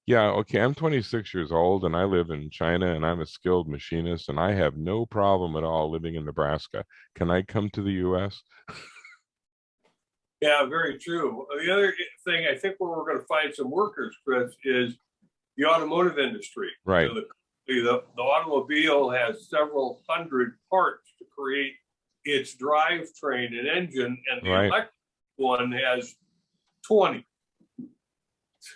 Speaker 4: yeah, okay, I'm 26 years old and I live in China and I'm a skilled machinist and I have no problem at all living in Nebraska. Can I come to the US?
Speaker 1: Yeah, very true. The other thing, I think where we're going to find some workers, Chris, is the automotive industry.
Speaker 4: Right.
Speaker 1: The automobile has several hundred parts to create its drivetrain and engine, and the
Speaker 4: Right.
Speaker 1: electric one has 20.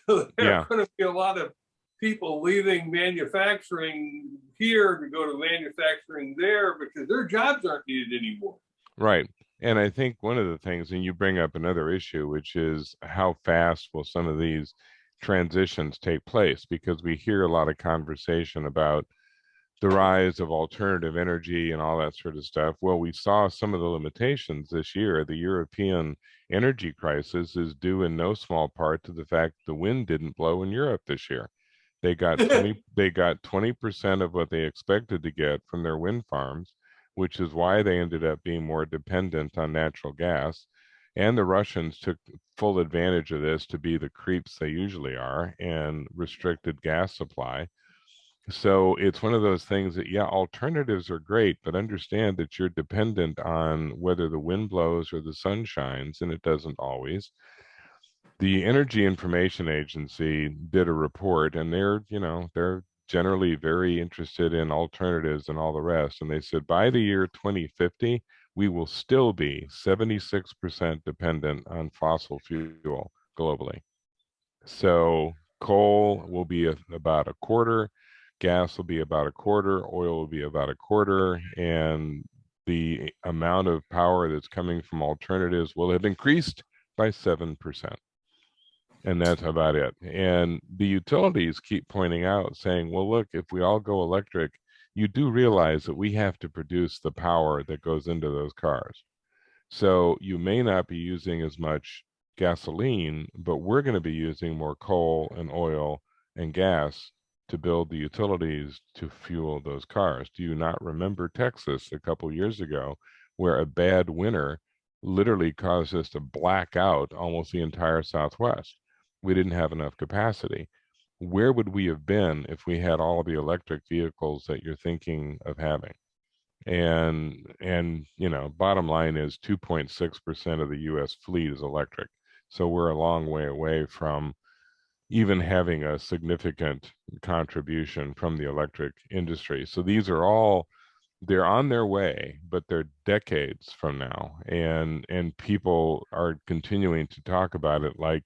Speaker 1: So there
Speaker 4: Yeah.
Speaker 1: are going to be a lot of people leaving manufacturing here to go to manufacturing there because their jobs aren't needed anymore.
Speaker 4: Right. And I think one of the things, and you bring up another issue, which is how fast will some of these transitions take place? Because we hear a lot of conversation about the rise of alternative energy and all that sort of stuff. Well, we saw some of the limitations this year. The European energy crisis is due in no small part to the fact the wind didn't blow in Europe this year. They got 20% of what they expected to get from their wind farms, which is why they ended up being more dependent on natural gas. And the Russians took full advantage of this to be the creeps they usually are and restricted gas supply. So it's one of those things that, yeah, alternatives are great, but understand that you're dependent on whether the wind blows or the sun shines, and it doesn't always. The Energy Information Agency did a report, and they're generally very interested in alternatives and all the rest. And they said by the year 2050, we will still be 76% dependent on fossil fuel globally. So coal will be about a quarter, gas will be about a quarter, oil will be about a quarter, and the amount of power that's coming from alternatives will have increased by 7%. And that's about it. And the utilities keep pointing out, saying, well, look, if we all go electric, you do realize that we have to produce the power that goes into those cars. So you may not be using as much gasoline, but we're going to be using more coal and oil and gas to build the utilities to fuel those cars. Do you not remember Texas a couple years ago, where a bad winter literally caused us to black out almost the entire Southwest? We didn't have enough capacity. Where would we have been if we had all the electric vehicles that you're thinking of having? And bottom line is 2.6% of the US fleet is electric. So we're a long way away from even having a significant contribution from the electric industry. So these are all, they're on their way, but they're decades from now. And people are continuing to talk about it like,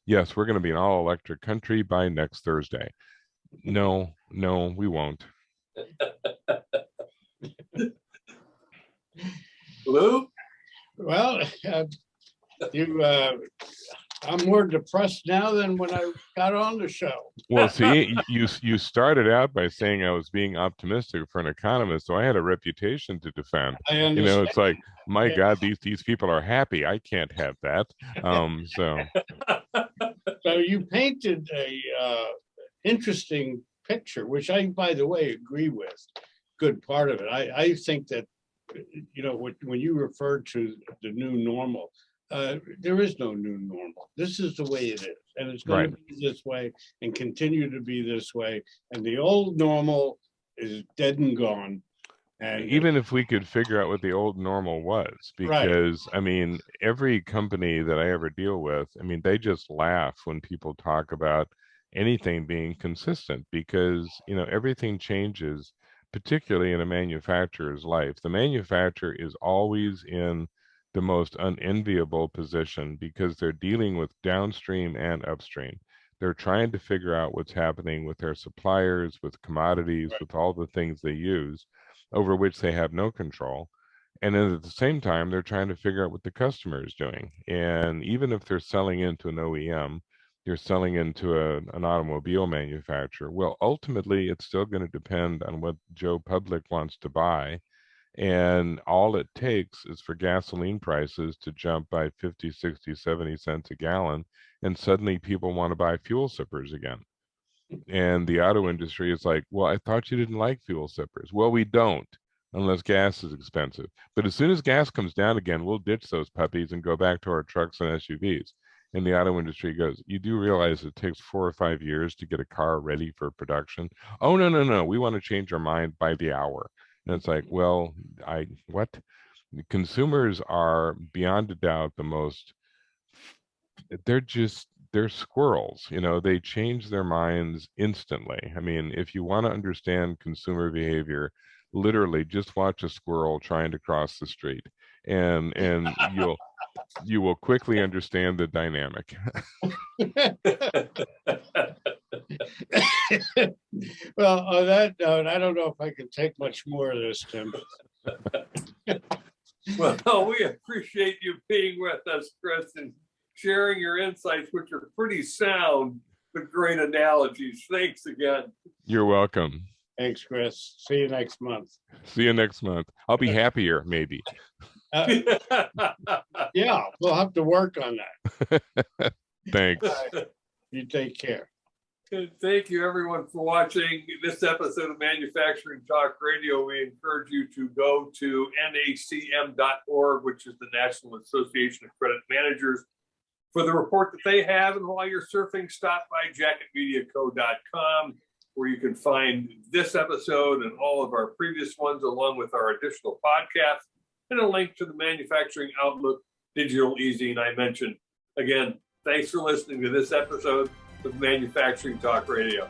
Speaker 4: yes, we're going to be an all electric country by next Thursday. No, we won't.
Speaker 1: Lou?
Speaker 3: Well, I'm more depressed now than when I got on the show.
Speaker 4: Well, see, you started out by saying I was being optimistic for an economist, so I had a reputation to defend.
Speaker 3: I understand.
Speaker 4: It's like, my
Speaker 3: Yeah.
Speaker 4: God, these people are happy. I can't have that.
Speaker 3: So you painted a interesting picture, which I, by the way, agree with. Good part of it. I think that, when you refer to the new normal, there is no new normal. This is the way it is, and it's going to be this way and continue to be this way. And the old normal is dead and gone. And
Speaker 4: even if we could figure out what the old normal was,
Speaker 3: Right.
Speaker 4: because I mean, every company that I ever deal with, I mean, they just laugh when people talk about anything being consistent because, everything changes, particularly in a manufacturer's life. The manufacturer is always in the most unenviable position because they're dealing with downstream and upstream. They're trying to figure out what's happening with their suppliers, with commodities,
Speaker 3: Right.
Speaker 4: with all the things they use over which they have no control. And then at the same time, they're trying to figure out what the customer is doing. And even if they're selling into an OEM, you're selling into an automobile manufacturer. Well, ultimately, it's still going to depend on what Joe Public wants to buy. And all it takes is for gasoline prices to jump by 50, 60, 70 cents a gallon. And suddenly people want to buy fuel sippers again. And the auto industry is like, well, I thought you didn't like fuel sippers. Well, we don't unless gas is expensive. But as soon as gas comes down again, we'll ditch those puppies and go back to our trucks and SUVs. And the auto industry goes, you do realize it takes 4 or 5 years to get a car ready for production? Oh, no, no, no. We want to change our mind by the hour. And it's like, well, what? Consumers are beyond a doubt the most, they're squirrels, they change their minds instantly. I mean, if you want to understand consumer behavior, literally just watch a squirrel trying to cross the street, and you will quickly understand the dynamic.
Speaker 3: Well, on that note, I don't know if I can take much more of this, Tim.
Speaker 1: Well, we appreciate you being with us, Chris, and sharing your insights, which are pretty sound, but great analogies. Thanks again.
Speaker 4: You're welcome.
Speaker 3: Thanks, Chris. See you next month.
Speaker 4: See you next month. I'll be happier, maybe.
Speaker 3: Yeah, we'll have to work on that.
Speaker 4: Thanks.
Speaker 3: You take care.
Speaker 1: Thank you, everyone, for watching this episode of Manufacturing Talk Radio. We encourage you to go to nacm.org, which is the National Association of Credit Managers, for the report that they have. And while you're surfing, stop by jacketmediaco.com, where you can find this episode and all of our previous ones, along with our additional podcasts, and a link to the Manufacturing Outlook digital e-zine I mentioned. Again, thanks for listening to this episode of Manufacturing Talk Radio.